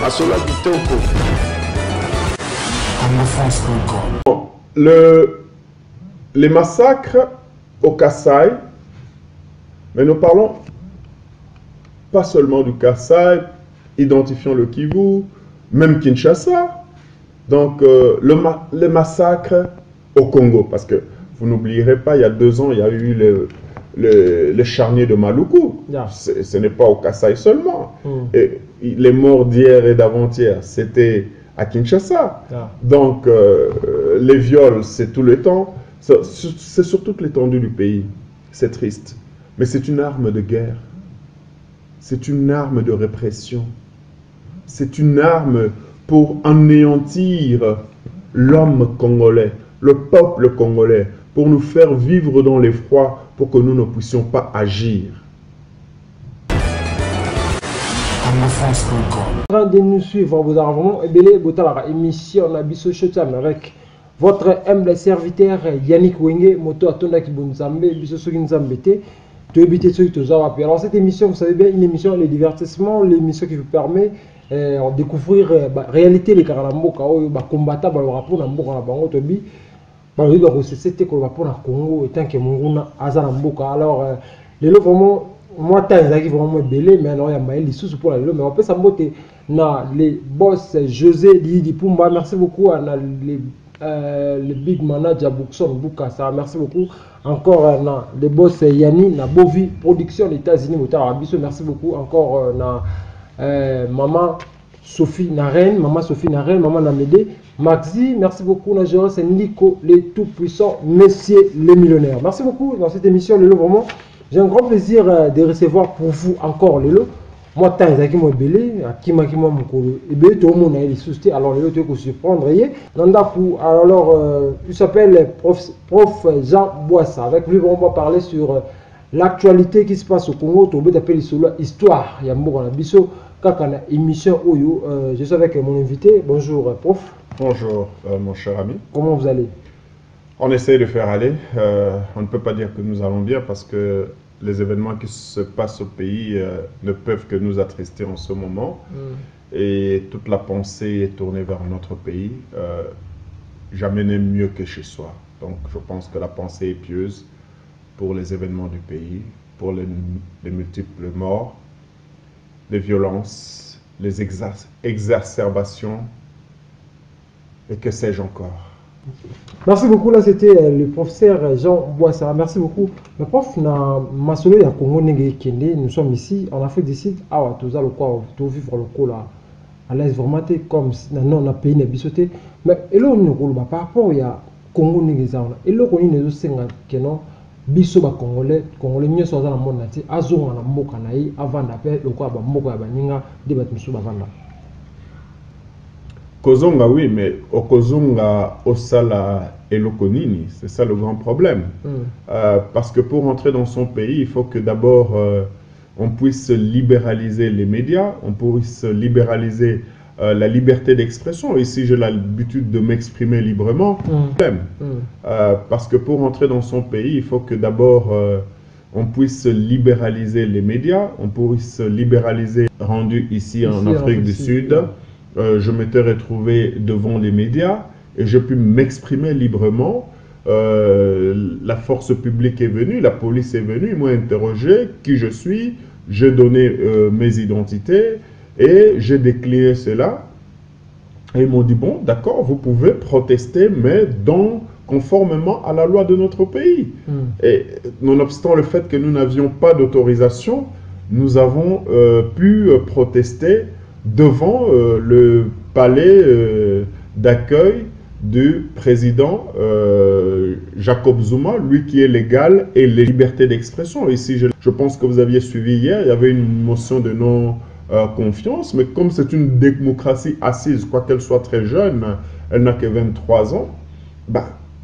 Masola Kitoko. Les massacres au Kasaï, mais nous parlons pas seulement du Kasaï, identifions le Kivu, même Kinshasa. Donc, le massacre au Congo, parce que vous n'oublierez pas, il y a 2 ans, il y a eu le charnier de Maluku. Yeah. Ce n'est pas au Kasaï seulement. Et les morts d'hier et d'avant-hier, c'était à Kinshasa. Yeah. Donc, les viols, c'est tout le temps. C'est sur toute l'étendue du pays. C'est triste. Mais c'est une arme de guerre. C'est une arme de répression. C'est une arme pour anéantir l'homme congolais, le peuple congolais, pour nous faire vivre dans l'effroi, pour que nous ne puissions pas agir. En train de nous suivre, vous avez vraiment ébélé votre émission Nabiso Shotam avec votre humble serviteur Yannick Wenge, moto atonda ki bonzambe, biso soki nzambete, to éviter ceux qui alors cette émission, vous savez bien, une émission de divertissement, l'émission qui vous permet de découvrir la réalité des Karalamboka, les combattants, les rapports dans Mboka, les Tobi, les sociétés qui ont Congo, et tant que Munguna, Azalamboka. Alors, les lots vraiment, moi, tant qu'ils vraiment belé, mais alors il y a Maël, sous pour la mais on peut s'emboter dans les boss José Didi Pumba, merci beaucoup à le big manager Bookson Boukassa, merci beaucoup encore les boss Yanni na Bovi production des États-Unis merci beaucoup encore maman Sophie Naren, maman Namede Maxi, merci beaucoup Najero, c'est Nico les tout puissants messieurs les millionnaires. Merci beaucoup dans cette émission Lelo, vraiment j'ai un grand plaisir de recevoir pour vous encore Lelo. Moi, tant que moi belé, qui m'a mokolo, et bien tout le monde a les soucis. Alors les autres que surprendre, alors il s'appelle prof Jean Boissa. Avec lui, on va parler sur l'actualité qui se passe au Congo. On va appeler cela histoire. Il y a un biso kakana émission Oyo. Je suis avec mon invité. Bonjour prof. Bonjour mon cher ami. Comment vous allez? On essaie de faire aller. On ne peut pas dire que nous allons bien parce que les événements qui se passent au pays ne peuvent que nous attrister en ce moment. Et toute la pensée est tournée vers notre pays. Jamais n'est mieux que chez soi. Donc je pense que la pensée est pieuse pour les événements du pays, pour les multiples morts, les violences, les exacerbations et que sais-je encore. Merci beaucoup, là c'était le professeur Jean Boissa, merci beaucoup. Le prof, Masolo ya Congo Kende, nous sommes ici en Afrique du Sud, tout vivre le coup là, à l'aise vraiment comme non, on a pays n'est bisoté. Mais et là on par rapport à Congo Négézaona, et là on est aussi que non, biso ba Congolais mieux sont dans le monde entier, azonga na mboka na yi avant d'appel le quoi ba mboka ya baninga débat musu bavanda. Kozonga, oui, mais au Kozonga, au Sala et l'Okonini, c'est ça le grand problème. Parce que pour entrer dans son pays, il faut que d'abord on puisse libéraliser les médias, on puisse libéraliser la liberté d'expression. Ici, j'ai l'habitude de m'exprimer librement. Parce que pour entrer dans son pays, il faut que d'abord on puisse libéraliser les médias, on puisse libéraliser, rendu ici en Afrique du Sud. Je m'étais retrouvé devant les médias et j'ai pu m'exprimer librement. La force publique est venue, la police est venue, ils m'ont interrogé qui je suis, j'ai donné mes identités et j'ai décliné cela. Et ils m'ont dit, bon, d'accord, vous pouvez protester, mais conformément à la loi de notre pays. Et nonobstant le fait que nous n'avions pas d'autorisation, nous avons pu protester devant le palais d'accueil du président Jacob Zuma, lui qui est légal et les libertés d'expression. Ici, je pense que vous aviez suivi hier, il y avait une motion de non-confiance, mais comme c'est une démocratie assise, quoi qu'elle soit très jeune, elle n'a que 23 ans,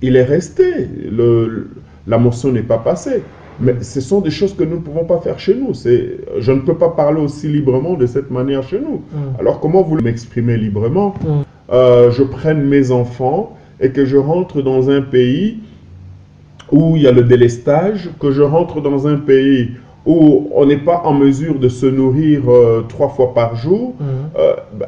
il est resté, la motion n'est pas passée. Mais ce sont des choses que nous ne pouvons pas faire chez nous. Je ne peux pas parler aussi librement de cette manière chez nous. Alors comment vous m'exprimer librement? Je prenne mes enfants et que je rentre dans un pays où il y a le délestage, que je rentre dans un pays où on n'est pas en mesure de se nourrir 3 fois par jour,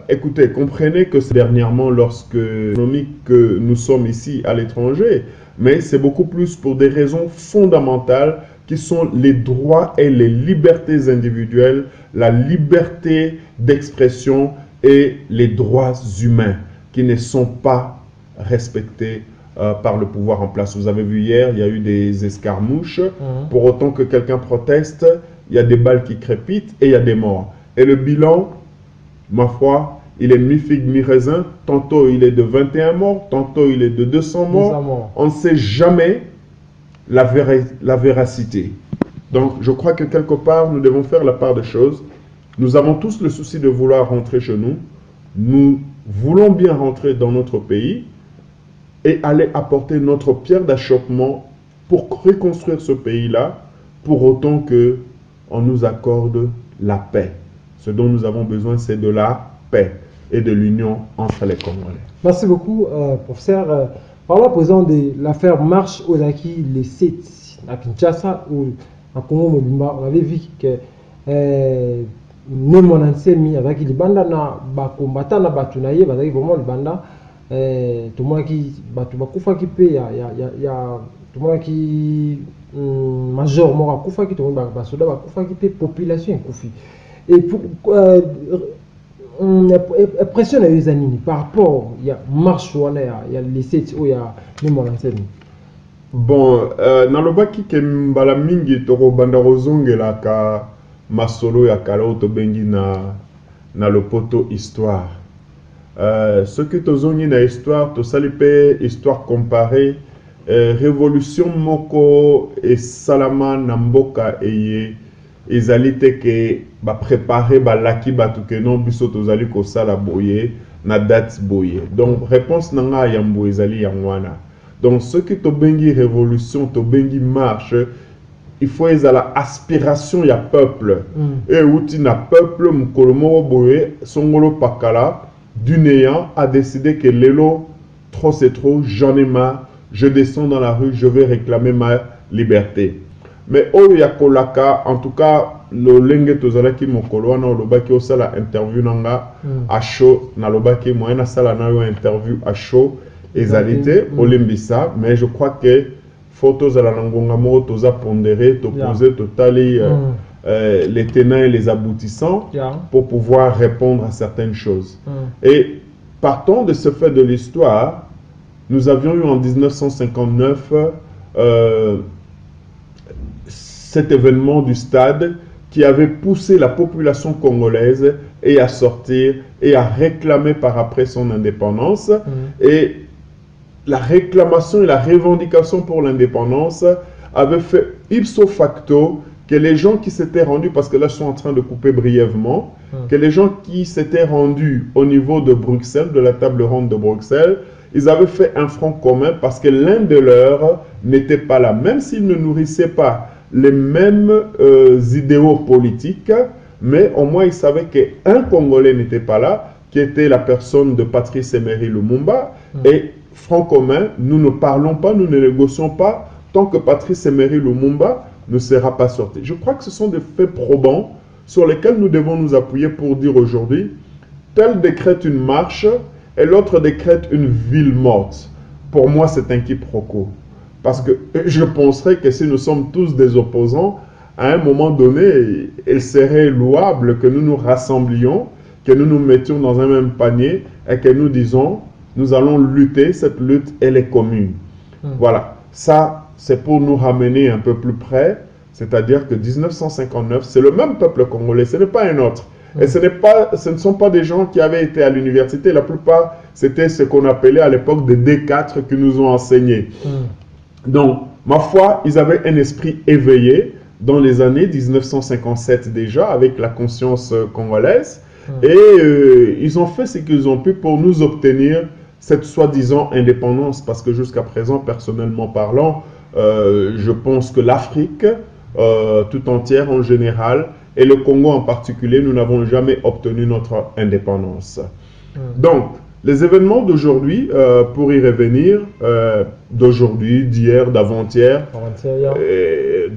écoutez, comprenez que c'est dernièrement lorsque que nous sommes ici à l'étranger, mais c'est beaucoup plus pour des raisons fondamentales qui sont les droits et les libertés individuelles, la liberté d'expression et les droits humains qui ne sont pas respectés par le pouvoir en place. Vous avez vu hier, il y a eu des escarmouches. Pour autant que quelqu'un proteste, il y a des balles qui crépitent et il y a des morts. Et le bilan, ma foi, il est mi-figue, mi-raisin. Tantôt il est de 21 morts, tantôt il est de 200 morts. On ne sait jamais la véracité. Donc je crois que quelque part, nous devons faire la part des choses. Nous avons tous le souci de vouloir rentrer chez nous. Nous voulons bien rentrer dans notre pays et aller apporter notre pierre d'achoppement pour reconstruire ce pays-là, pour autant qu'on nous accorde la paix. Ce dont nous avons besoin, c'est de la paix et de l'union entre les Congolais. Merci beaucoup, professeur. Parlons à présent de l'affaire Marche aux acquis, les 7 à Kinshasa, ou à Congo-Mobimba. On avait vu que mon enseigne avec les bandes na combattant na batunaye, parce que vraiment les bandes tout le monde qui batu bakufa qui paye ya tout le monde qui major mora kufa qui tout le monde basoda bakufa qui paye population kufi. Et pour pression à les années par rapport il y a marche ou il y a les 7 ou il y a les mon enseigne. Bon, nalobaki ke mbala mingi toko banda rozongela ka masolo ya kala to bengi na lopoto histoire. Ce que tozongi na histoire, to salipe histoire comparée, révolution moko et salama na mboka eye ezalite ke ba préparer ba laki batu ke non biso tozali ko sala boye na date boye. Donc réponse nanga ya mbo ezali yangwana. Donc ce que to bengi révolution, to bengi marche, il faut la aspiration ya peuple. Et outi na peuple mukolomo boye songolo pakala du néant a décidé que l'élo, trop c'est trop, j'en ai marre, je descends dans la rue, je vais réclamer ma liberté. Mais Oyo Yakolaka, en tout cas, le lenge tozalaki mokolo wana olobaki osala interview nanga à chaud, na lobaki moyena sala na yo interview à chaud, ezalité, olimbisa, mais je crois que photos à la nangonga mo toza pondéré, to poser totali les tenants et les aboutissants pour pouvoir répondre à certaines choses. Et partant de ce fait de l'histoire, nous avions eu en 1959 cet événement du stade qui avait poussé la population congolaise et à sortir et à réclamer par après son indépendance. Et la réclamation et la revendication pour l'indépendance avaient fait ipso facto que les gens qui s'étaient rendus, parce que là je suis en train de couper brièvement, que les gens qui s'étaient rendus au niveau de Bruxelles, de la table ronde de Bruxelles, ils avaient fait un front commun parce que l'un de leurs n'était pas là. Même s'ils ne nourrissaient pas les mêmes idéaux politiques, mais au moins ils savaient qu'un Congolais n'était pas là, qui était la personne de Patrice Emery Lumumba. Et front commun, nous ne parlons pas, nous ne négocions pas tant que Patrice Emery Lumumba ne sera pas sorti. Je crois que ce sont des faits probants sur lesquels nous devons nous appuyer pour dire aujourd'hui, tel décrète une marche et l'autre décrète une ville morte. Pour moi, c'est un quiproquo. Parce que je penserais que si nous sommes tous des opposants, à un moment donné, il serait louable que nous nous rassemblions, que nous nous mettions dans un même panier et que nous disons, nous allons lutter, cette lutte, elle est commune. Voilà, ça, c'est pour nous ramener un peu plus près, c'est-à-dire que 1959, c'est le même peuple congolais, ce n'est pas un autre. Et ce ne sont pas des gens qui avaient été à l'université, la plupart, c'était ce qu'on appelait à l'époque des D4 qui nous ont enseigné. Donc, ma foi, ils avaient un esprit éveillé dans les années 1957 déjà, avec la conscience congolaise, et ils ont fait ce qu'ils ont pu pour nous obtenir cette soi-disant indépendance, parce que jusqu'à présent, personnellement parlant, je pense que l'Afrique tout entière en général, et le Congo en particulier, nous n'avons jamais obtenu notre indépendance. Donc, les événements d'aujourd'hui, pour y revenir, d'aujourd'hui, d'hier, d'avant-hier,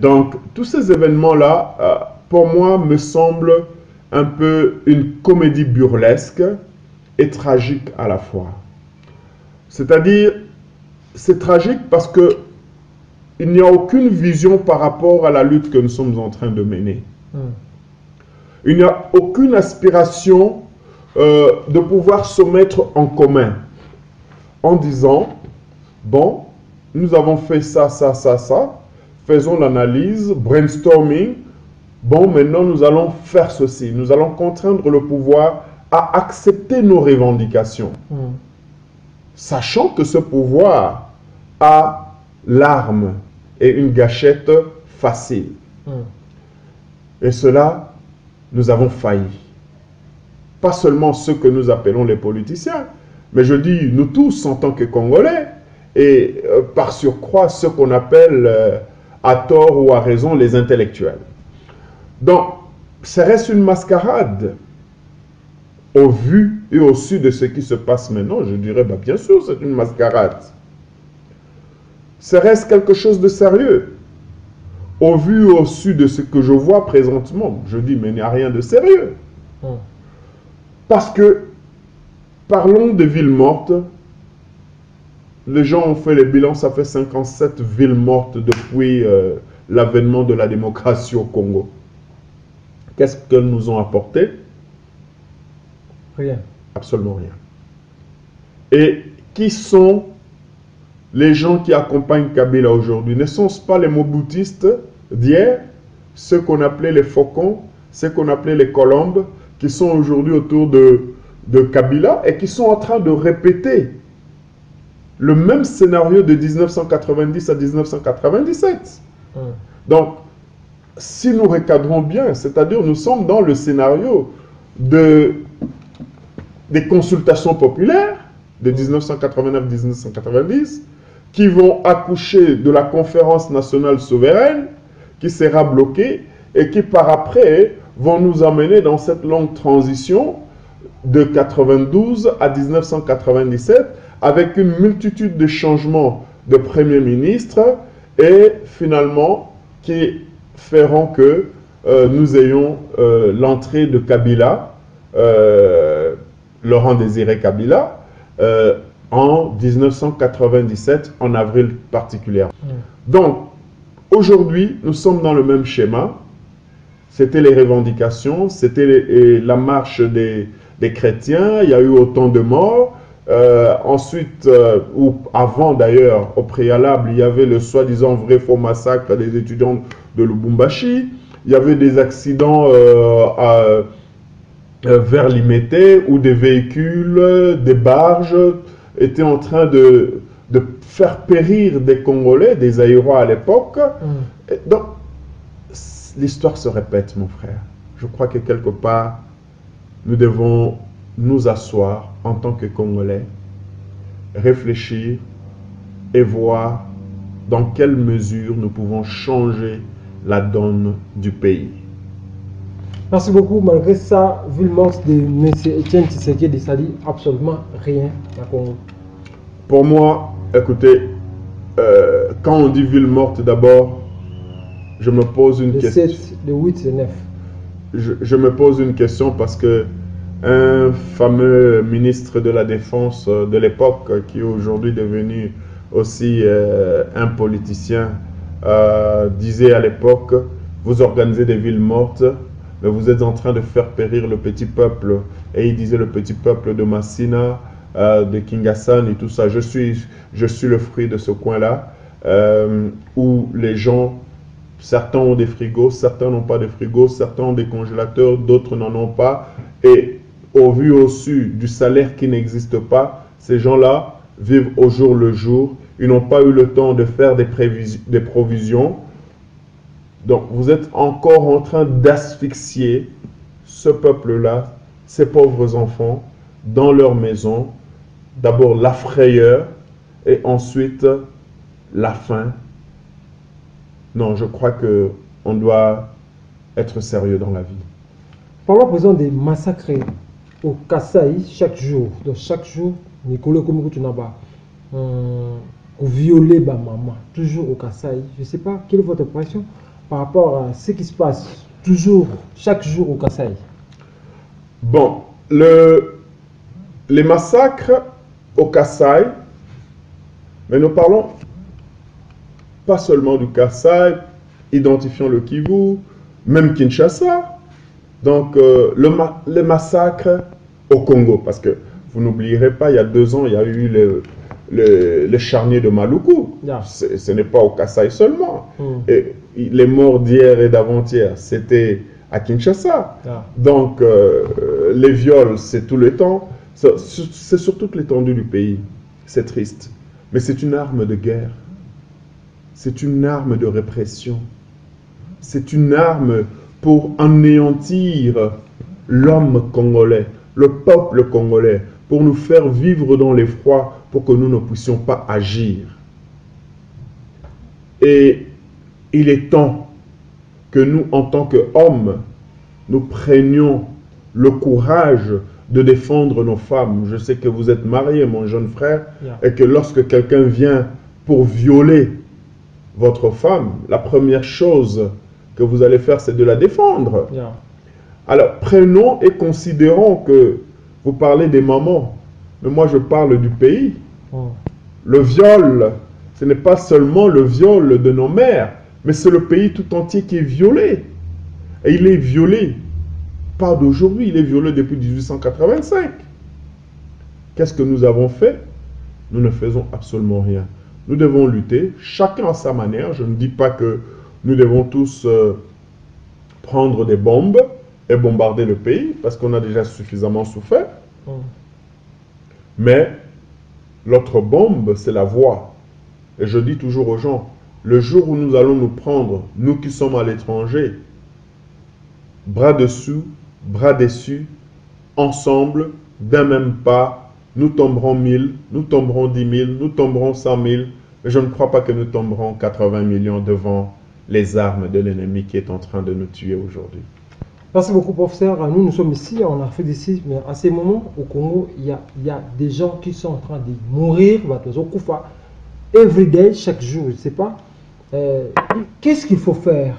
Donc, tous ces événements-là, pour moi, me semblent un peu une comédie burlesque et tragique à la fois. C'est-à-dire, c'est tragique parce que il n'y a aucune vision par rapport à la lutte que nous sommes en train de mener. Il n'y a aucune aspiration de pouvoir se mettre en commun en disant, bon, nous avons fait ça, ça, ça, ça, faisons l'analyse, brainstorming, bon, maintenant nous allons faire ceci, nous allons contraindre le pouvoir à accepter nos revendications, sachant que ce pouvoir a l'arme et une gâchette facile. Et cela, nous avons failli. Pas seulement ceux que nous appelons les politiciens, mais je dis nous tous en tant que Congolais, et par surcroît ceux qu'on appelle à tort ou à raison les intellectuels. Donc, ça reste une mascarade. Au vu et au su de ce qui se passe maintenant, je dirais, bah, bien sûr, c'est une mascarade. Ça reste quelque chose de sérieux. Au vu et au su de ce que je vois présentement, je dis, mais il n'y a rien de sérieux. Parce que, parlons de villes mortes. Les gens ont fait les bilans, ça fait 57 villes mortes depuis l'avènement de la démocratie au Congo. Qu'est-ce qu'elles nous ont apporté? Rien. Absolument rien. Et qui sont les gens qui accompagnent Kabila aujourd'hui? Ne sont-ce pas les Mobutistes d'hier, ceux qu'on appelait les faucons, ceux qu'on appelait les colombes, qui sont aujourd'hui autour de Kabila et qui sont en train de répéter le même scénario de 1990 à 1997. Donc, si nous recadrons bien, c'est-à-dire nous sommes dans le scénario des consultations populaires de 1989-1990 qui vont accoucher de la conférence nationale souveraine qui sera bloquée et qui par après vont nous amener dans cette longue transition de 92 à 1997 avec une multitude de changements de Premier ministre et finalement qui feront que nous ayons l'entrée de Kabila, Laurent Désiré Kabila, en 1997, en avril particulièrement. Donc, aujourd'hui, nous sommes dans le même schéma. C'était les revendications, c'était la marche des chrétiens, il y a eu autant de morts. Ensuite, ou avant d'ailleurs, au préalable, il y avait le soi-disant vrai faux massacre des étudiants de Lubumbashi. Il y avait des accidents vers Limete où des véhicules, des barges étaient en train de faire périr des Congolais, des Aïrois à l'époque. Donc, l'histoire se répète, mon frère. Je crois que quelque part, nous devons nous asseoir en tant que Congolais, réfléchir et voir dans quelle mesure nous pouvons changer la donne du pays. Merci beaucoup. Malgré ça, vu le morte de M. Etienne Tshisekedi, ça dit absolument rien à Congo. Pour moi, écoutez, quand on dit ville morte, d'abord, je me pose une question. Le 7, le 8 et 9. Je me pose une question parce que un fameux ministre de la Défense de l'époque, qui est aujourd'hui devenu aussi un politicien, disait à l'époque, vous organisez des villes mortes, mais vous êtes en train de faire périr le petit peuple. Et il disait le petit peuple de Massina, de Kingassan et tout ça. Je suis le fruit de ce coin-là, où les gens, certains ont des frigos, certains n'ont pas de frigos, certains ont des congélateurs, d'autres n'en ont pas. Et au vu au su du salaire qui n'existe pas, ces gens-là vivent au jour le jour. Ils n'ont pas eu le temps de faire des provisions. Donc, vous êtes encore en train d'asphyxier ce peuple-là, ces pauvres enfants, dans leur maison. D'abord la frayeur et ensuite la faim. Non, je crois qu'on doit être sérieux dans la vie. Parlons à présent des massacres au Kasaï chaque jour. Donc chaque jour, Nicolas Koumoukou-Tunaba, vous violez ma maman, toujours au Kasaï. Je ne sais pas, quelle est votre impression par rapport à ce qui se passe toujours, chaque jour au Kasaï? Bon, les massacres au Kasaï, mais nous parlons pas seulement du Kasaï, identifions le Kivu, même Kinshasa. Donc, le massacre au Congo, parce que vous n'oublierez pas, il y a 2 ans, il y a eu le charnier de Maluku. Yeah. Ce n'est pas au Kasaï seulement. Et les morts d'hier et d'avant-hier, c'était à Kinshasa. Yeah. Donc, les viols, c'est tout le temps. C'est sur toute l'étendue du pays. C'est triste. Mais c'est une arme de guerre. C'est une arme de répression. C'est une arme pour anéantir l'homme congolais, le peuple congolais, pour nous faire vivre dans l'effroi, pour que nous ne puissions pas agir. Et il est temps que nous, en tant qu'hommes, nous prenions le courage de défendre nos femmes. Je sais que vous êtes marié, mon jeune frère, Yeah. et que lorsque quelqu'un vient pour violer votre femme, la première chose que vous allez faire, c'est de la défendre. Yeah. Alors, prenons et considérons que vous parlez des mamans, mais moi je parle du pays. Le viol, ce n'est pas seulement le viol de nos mères, mais c'est le pays tout entier qui est violé. Et il est violé, pas d'aujourd'hui, il est violé depuis 1885. Qu'est-ce que nous avons fait? Nous ne faisons absolument rien. Nous devons lutter, chacun à sa manière. Je ne dis pas que nous devons tous prendre des bombes et bombarder le pays, parce qu'on a déjà suffisamment souffert. Mais l'autre bombe, c'est la voix. Et je dis toujours aux gens, le jour où nous allons nous prendre, nous qui sommes à l'étranger, bras dessous, bras dessus, ensemble, d'un même pas, nous tomberons 1000, nous tomberons 10 000, nous tomberons 100 000, mais je ne crois pas que nous tomberons 80 millions devant les armes de l'ennemi qui est en train de nous tuer aujourd'hui. Merci beaucoup, professeur. Nous sommes ici en Afrique d'ici, mais à ces moments, au Congo, il y a des gens qui sont en train de mourir, every day, chaque jour, je ne sais pas. Qu'est-ce qu'il faut faire?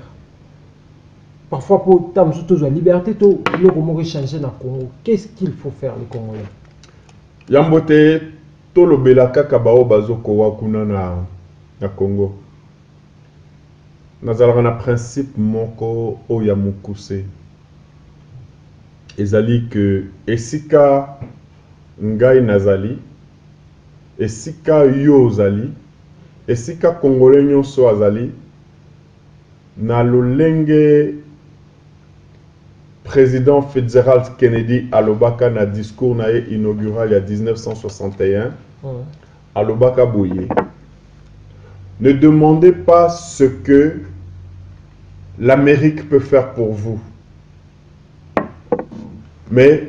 Parfois, pour la liberté, le Congo changer dans le Congo. Qu'est-ce qu'il faut faire, les Congolais? Yambote, to lo belaka kabao bazoko wakuna na Congo. Nazalaka na principe moko oya mukuse. Ezali que esika ngai nazali, esika yo zali, esika Congolais nyonso azali, na lolenge président Fitzgerald Kennedy alobaka na discours na inaugural il y a 1961, alobaka boye. Ne demandez pas ce que l'Amérique peut faire pour vous. Mais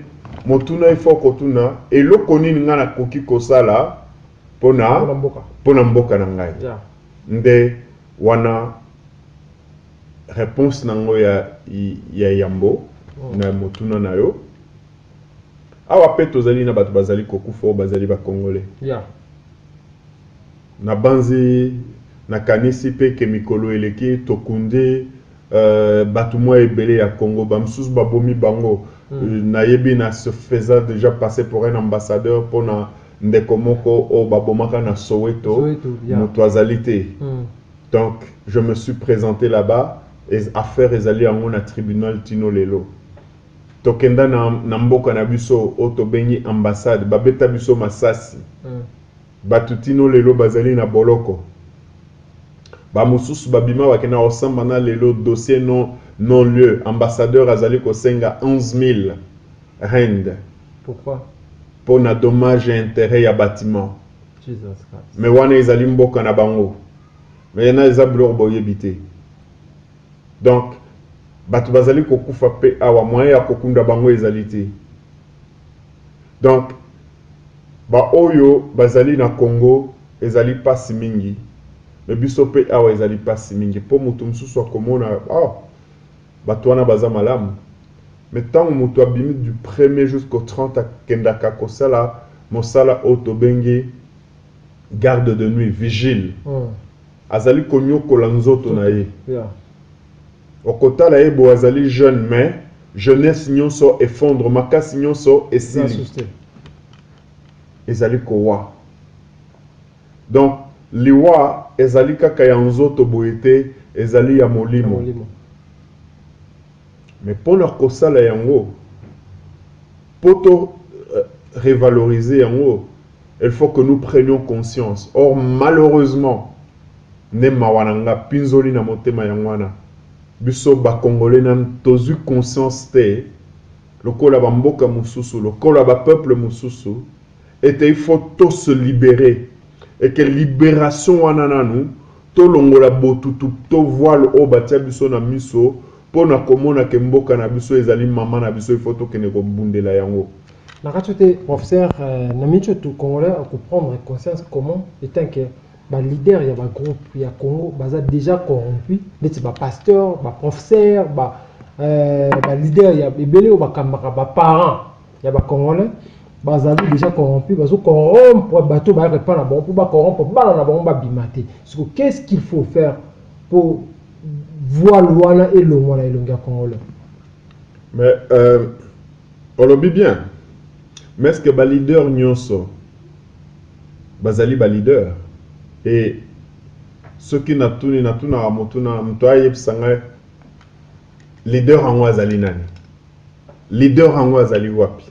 motuna ifo kotuna eloko nini nga na koki kosala pona mboka na ngai. Nde wana réponse nango ya yambo na motuna na yo. Awa pe tozali na bato bazali kokufa bazali ba Congolais. Na banzi na kanisi pe ke mikolo eleki tokunde bato mwa ebele ya Congo bamsusu babomi bango. Nayebi na se faisant déjà passer pour un ambassadeur pour na ndeko moko o babomaka na Soweto mutuazalité. Donc je me suis présenté là-bas et affaire ezali yango na tribunal tino lelo. Tokenda na mboka na biso o tobengi ambassade babeta biso masasi. Batutino lelo bazali na boloko. Ba mususu babima wakena osamba na lelo dossier non lieu ambassadeur azali kosenga 11 000 rand. Pourquoi? Pour na dommage et intérêt ya bâtiment. Jesus Christ. Mais wana ezali mboka na bango. Mais yana ezablo boyebite. Donc batu bazali kokufa pe awa moyen ya kokunda bango ezali te. Donc ba oyo bazali na Congo ezali pasi mingi. Mais biso pe awa ezali pasi mingi. Po mutu msusu akomona batu wana baza malamu. Mais tant mutu abimi du 1er jusqu'au 30 akendaka kosala mosala otobengi garde de nuit, vigile. Azali konyokola nzoto na ye. Au kota la ebo azali jeune mais jeunesse nyonso effondre makasi nyonso esili. Ezali kowa. Donc liwa ezali kaka ya nzoto boyete ezali ya molimo. Mais pour leur kosala yango poto revaloriser yango, il faut que nous prenions conscience. Or malheureusement ne mawananga pinzoli na motema yangwana biso ba congolais nan tozu conscience te lokola ba mboka mususu lokola ba peuple mususu et il faut tous se libérer et que libération wana nanu to longola botutu to voile o batia biso na miso pona komona ke mboka na biso ezali mama na biso il faut to kene ko bundela yango. Na katote professeur na micho tu congolais à prendre conscience comment étant que ba leader ya ba groupe ya Congo baza déjà corrompu neti ba pasteur ba professeur ba leader ya ebele ba kamaka ba parents ya ba congolais bazali déjà corrompu bazo corrompre bato ba répondre bon pour ba corrompre bana na bon ba bimate. Qu'est-ce qu'il faut faire pour voir loana et longwana elonga congolais? Mais on le dit bien. Mais est-ce que ba leader nyonso bazali ba leader et ceux qui natuni ramotuna mtoaye psanga leader en azali nani? Leader en azali wapi?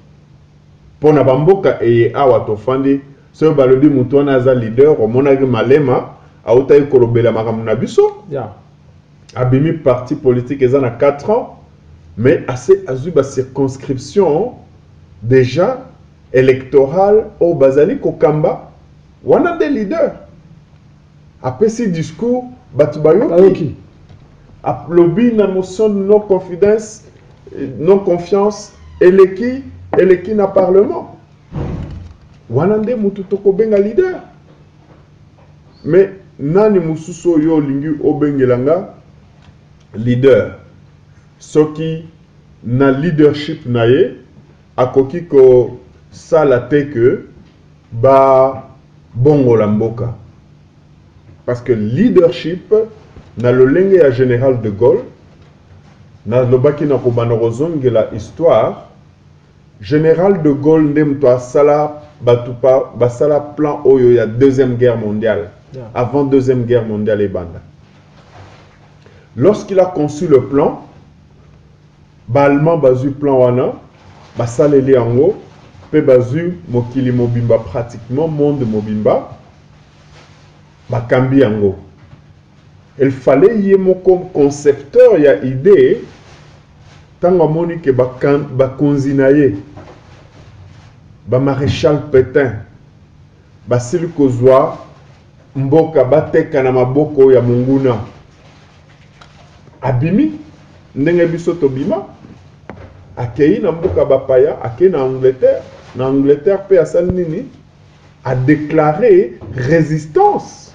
Pona bamboka e awa tofandi so balobi mutu na za leader omonaki malema autai kolobela makambo na biso. Yeah. Abimi parti politique ezana 4 ans mais assez azuba circonscription déjà électorale au bazali kokamba wana des leaders après ce discours batubayoki lobby na motion de non confidence non confiance eleki na parlement wana nde mutu tokobenga leader mais nani mususu yo lingi obengelanga leader soki na leadership naye akoki ko sala te que ba bongo la mboka parce que leadership na lolenge ya général de Gaulle na lobaki na kobanorozonge la histoire général de Gaulle ndem to sala batupa basala plan oyo ya deuxième guerre mondiale. Yeah. Avant deuxième guerre mondiale et banda. Lorsqu'il a conçu le plan, Allemand bazu plan wana, basaleli yango, pe bazu mokili mobimba pratiquement monde mobimba, bakambi yango. Il fallait y comme concepteur ya idée, tant amoni ke bakonzinaye, ba maréchal Pétain, basili kozwa mboka bateka na maboko ya munguna abimi ndenge biso tobima akei na mboka bapaya akei na Angleterre pe asali nini a déclaré résistance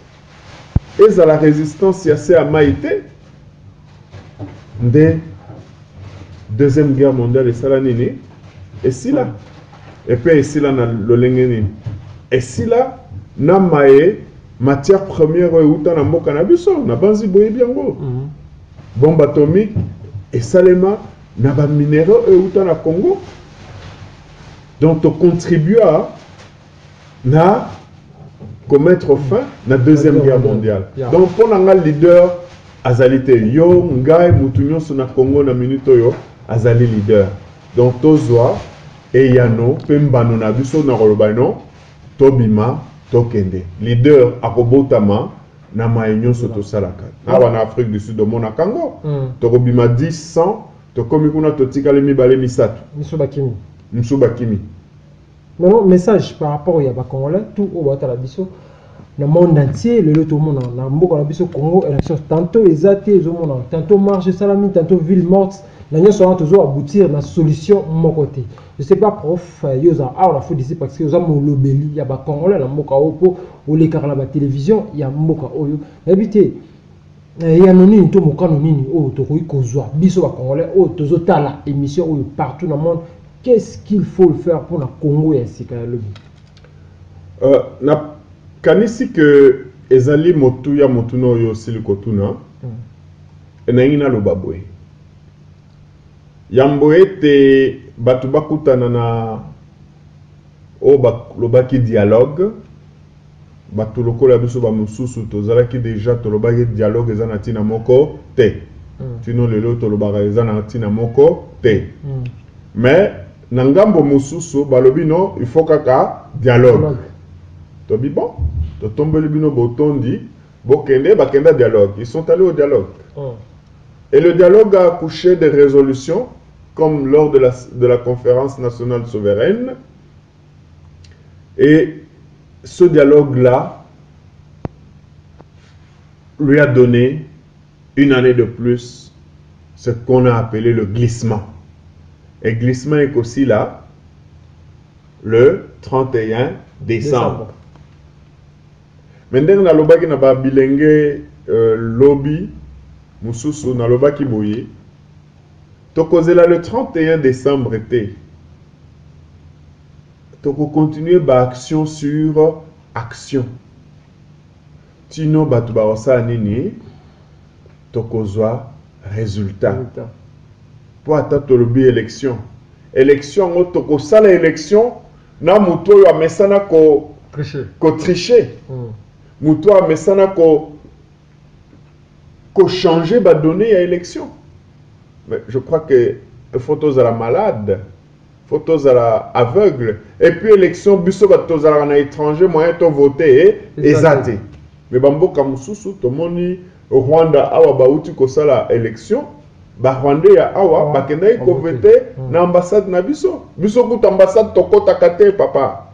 et à la résistance ya se amaite de deuxième guerre mondiale et sala nini et si là et puis ici là na lolenge nini et si là na maye matière première euta na mboka na biso na banzi boye biango bombe atomique et salema na ba minéraux euta na Congo donc on contribue na commettre fin na deuxième guerre mondiale. Yeah. Donc pour nga leader azali te yo ngai mutu nyonso na Congo na minute oyo azali leader donc tozwa e yano pe mbano na biso na koloba non tobima tokende leader akobotama na maenyo soto salaka awa na Afrique du Sud mona kango tokobima 10 100 tokomi kuna totikale mibale misatu Msubakimi. Mon message par rapport à ba Congolais tout au batala biso le monde entier le tout le monde na mboka na biso Congo élection tantôt ezate ezomona tantôt marche salami tantôt ville morte la nyo so toujours aboutir na solution mon côté. Je sais pas prof yoza a la faut d'ici parce que yoza mo lobeli ya ba Congolais na mboka opo o le car la télévision ya mboka oyo habité ya noni to mokano nini o to ko kozwa biso ba Congolais o tozo tala émission oyo partout dans le monde. Qu'est-ce qu'il faut faire pour le Congo et le na kanisi que ezali motu ya motuno yo silikotuna naingina lobabwe yambo ete batu bakutana na o lobaki dialogue batu lokola biso ba mususu tozalaki déjà tolobaki dialogue eza na tina moko te tino lelo tolobaka eza na tina moko te mais na ngambo mususu balobi no il faut kaka dialogue tobi bon totombeli bino botondi bokende bakenda dialogue ils sont allés au dialogue et le dialogue a accouché des résolutions comme lors de la conférence nationale souveraine. Et ce dialogue-là lui a donné une année de plus ce qu'on a appelé le glissement. Et glissement est aussi là le 31 décembre. Maintenant, na lobaki na ba bilenge lobby mususu na lobaki boye. Tokozela le 31 décembre été. Toko continuer ba action sur action. Tino batu ba osa nini tokozwa résultat. Pour atteindre le but élection. Élection o toko sala élection na muto yo amesana ko tricher. Muto amesana ko changer ba donner à élection. Mais je crois que photos à la malade, photos à la aveugle, et puis élection, biso batos à la étranger, moyen de voter et zate. Mais bambo kamususu, tomoni Rwanda awa bauti ko sala élection, ba Rwanda ya awa bakenda ko voter na ambassade na biso. Biso kuta ambassade tokota kate papa.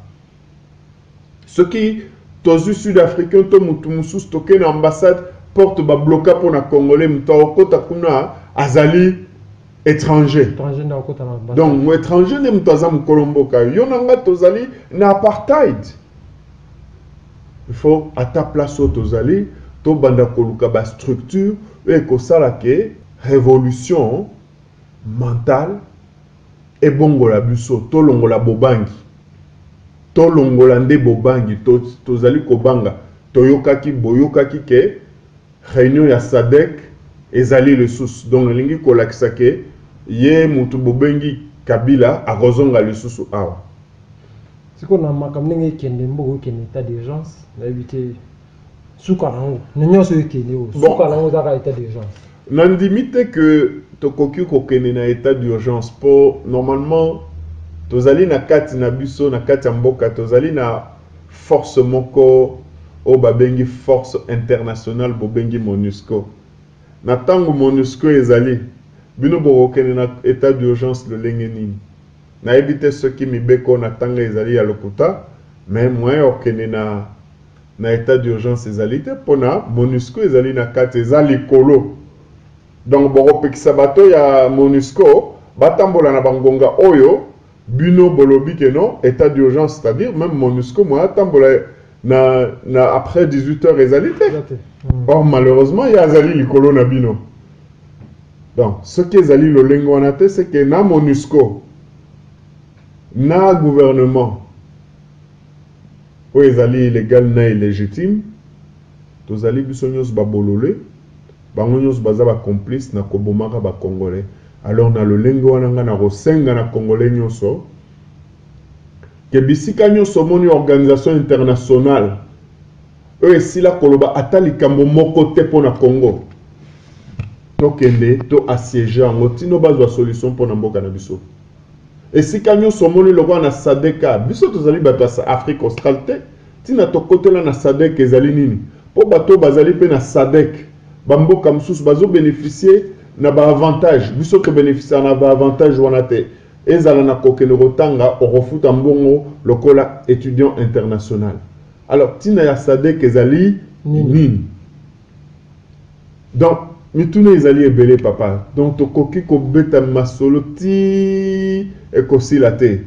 Ce qui tozu sud-africain to mutu mususu toke na ambassade porte ba bloquer pour na congolais muto kota kuna azali étranger. Donc, moi étranger ne m'taza mukolomboka. Yonanga tozali na apartheid. Il faut à ta place au tozali to banda koluka ba structure et ko sala ke révolution mentale et bongola biso to longola bobangi. To longola nde bobangi tozali ko banga toyokaki boyokaki ke réunion ya SADC ezali le sous donc lingi kolakisa ke ye mutu bobengi Kabila akozonga le sous awa siko na makamnenge kende mboko kende état d'urgence na éviter sukarango nyonso ekende o sukarango zaka état d'urgence nandimite que tokoki ko kende na état d'urgence pour normalement tozali na kati na biso na kati ya mboka tozali na force moko o babengi force internationale bobengi MONUSCO. Na tango MONUSCO ezali bino bokokene na état d'urgence le lenge nini na éviter ceux qui mibeko na tanga ezali ya lokuta mais moyen okene na état d'urgence ezali te pona MONUSCO ezali na kati ezali kolo donc bokopekisa bato ya MONUSCO batambola na bangonga oyo bino bolobi ke non état d'urgence c'est-à-dire même MONUSCO moyen tambola na après 18h ezali te. Or malheureusement il y a azali likolo na bino. Donc ce qui ezali lo lengo anate c'est que na MONUSCO na gouvernement o ezali illégal na illégitime tozali biso nyos ba bololé bango nyos baza ba complice na kobomaka ba congolais. Alors na lo lengo wananga na rosenga na congolais nyoso que bisika nyonso moni organisation internationale eux esila koloba ata likambo moko te pona Congo tokende to assiéger yango tino bazwa solution pona mboka na biso esika nyonso moni lokwa na SADC biso tozali bato ya Afrique australe te tina tokotela na SADC ezali nini po bato bazali pe na SADC bamboka mosusu bazo bénéficier na ba avantage biso to bénéficier na ba avantage wana te ezala na kokene rotanga okofuta mbongo lokola étudiant international. Alors tina ya SADC ezali nini donc mituna ezali ebele papa donc tokoki kobeta masolo ti ekosila te.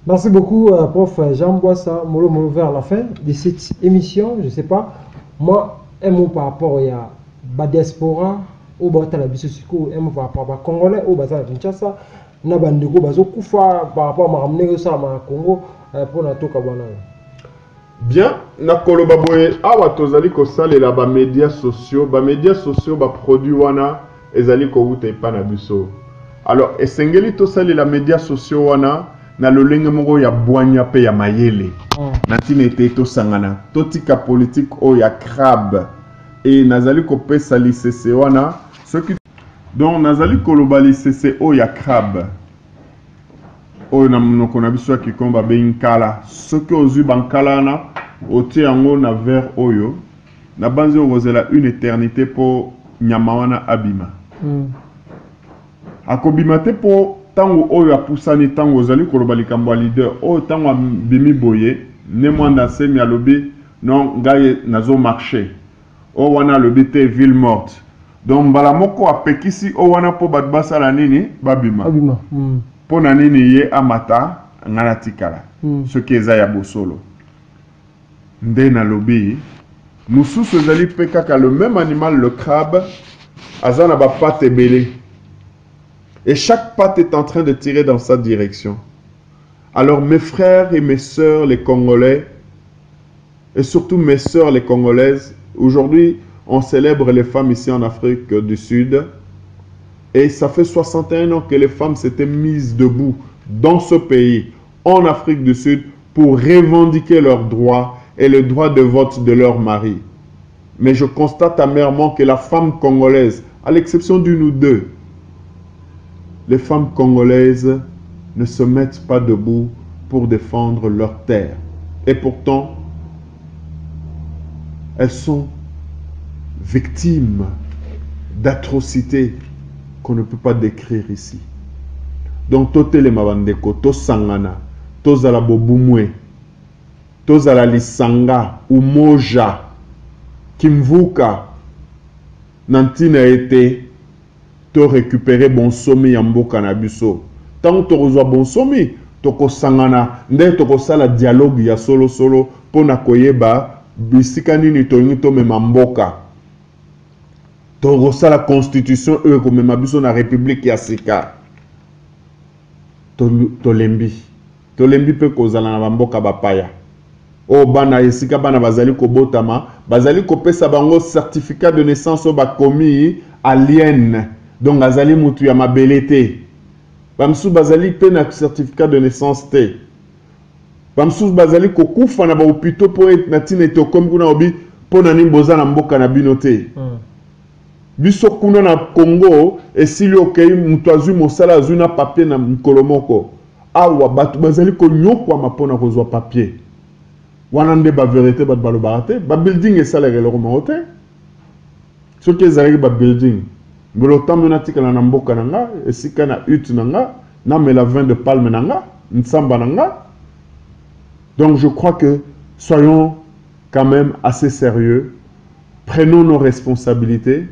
Merci beaucoup prof Jean Boissa Molo vers la fin de cette émission. Je sais pas moi un mot par rapport à la diaspora au batala biso siko un mot par rapport à congolais au batala Kinshasa na bandeko bazokufa par rapport à makamnenge ça ma Congo pour na toka bana. Bien, na koloba boye awa tozali ko salela ba médias sociaux ba produit wana ezali kouta epa na biso. Alors esengeli tosali la médias sociaux wana na lolenge moko ya bwanya pe ya mayele. Na tina ete tosangana totika politique o ya crabe et nazali kopesa lisese wana soki donc nazali koloba lisese o ya crabe oyo na monoko na biso ya kikomba be nkala soki ozwi bankala wana otie yango na verre oyo na banzi okozela une éternité po nyama wana abima akobima te po tango oyo apusani tango ozali koloba likambo ya leader oyo tango abimi boye ne mwanda semi alobi non ngai nazo marché o wana alobi te ville morte donc mbala moko apekisi o wana po bato basala nini babima po na nini ye amata ngana tikala soki eza ya bosolo nde nalobi mosusu ezali mpe kaka le même animal le crabe aza na bapate ebele et chaque patte est en train de tirer dans sa direction. Alors mes frères et mes sœurs les Congolais, et surtout mes sœurs les Congolaises, aujourd'hui on célèbre les femmes ici en Afrique du Sud, et ça fait 61 ans que les femmes s'étaient mises debout dans ce pays, en Afrique du Sud, pour revendiquer leurs droits et le droit de vote de leur mari. Mais je constate amèrement que la femme congolaise, à l'exception d'une ou deux, les femmes congolaises ne se mettent pas debout pour défendre leur terre. Et pourtant, elles sont victimes d'atrocités qu'on ne peut pas décrire ici. Donc, totele mabandeko, to sangana, to zala bobumwe, to zala lisanga, umoja, kimvuka, nantina ete, to récupérer bonsomi ya mboka na biso. Tant to reçoit bonsomi, to ko sangana, nde to ko sala dialogue ya solo solo pona koyeba bisika nini to ngi to mema mboka. To ko sala constitution ko mema biso na république ya sika. To lembi. To lembi pe ko zala na mboka bapaya. O bana esika bana bazali ko botama, bazali ko pesa bango certificat de naissance o ba komi alien. Donc, azali mutu ya mabele te. Bamsou bazali pe na certificat de naissance te. Bamsou bazali kokufa na ba hôpitaux po et na tina ete okomi kuna obi po na nimboza na mboka na bino te. Biso kuna na Congo esili okei mutu azwi mosala azwi na papier na mikolo moko. Awa batu bazali konyokwama po na kozwa papier. Wana nde ba vérité bat balobaka te. Ba building esalaka eloko moko te. Soki ezalaki ba building Mbolo tambo na tika na mboka nanga, esika na ut nanga, na mela vin de palme nanga, nsamba nanga. Donc je crois que soyons quand même assez sérieux, prenons nos responsabilités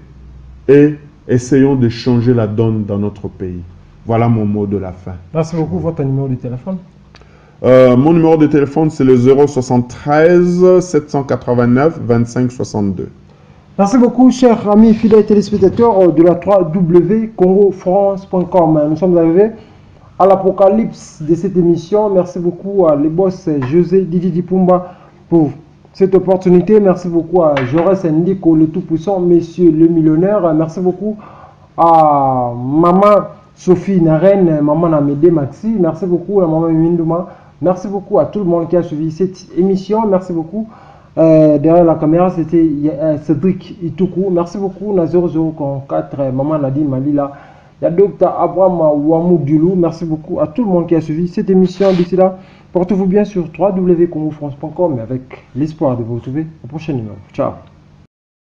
et essayons de changer la donne dans notre pays. Voilà mon mot de la fin. Merci beaucoup. Votre numéro de téléphone? Mon numéro de téléphone c'est le 073 789 25 62. Merci beaucoup, chers amis fidèles téléspectateurs de la 3W-CongoFrance.com. Nous sommes arrivés à l'apocalypse de cette émission. Merci beaucoup à les boss José Didi Dipumba pour cette opportunité. Merci beaucoup à Jaurès Ndiko, le tout-puissant, monsieur le millionnaire. Merci beaucoup à maman Sophie Naren, maman Namédé Maxi. Merci beaucoup à maman Mindouma. Merci beaucoup à tout le monde qui a suivi cette émission. Merci beaucoup. Derrière la caméra, c'était Cédric Itoukou. Merci beaucoup, na 0004, Maman Nadine Malila. Il y a Dr Abraham Ouamoudulou. Merci beaucoup à tout le monde qui a suivi cette émission. D'ici là, portez-vous bien sur www.congofrance.com avec l'espoir de vous retrouver au prochain numéro. Ciao.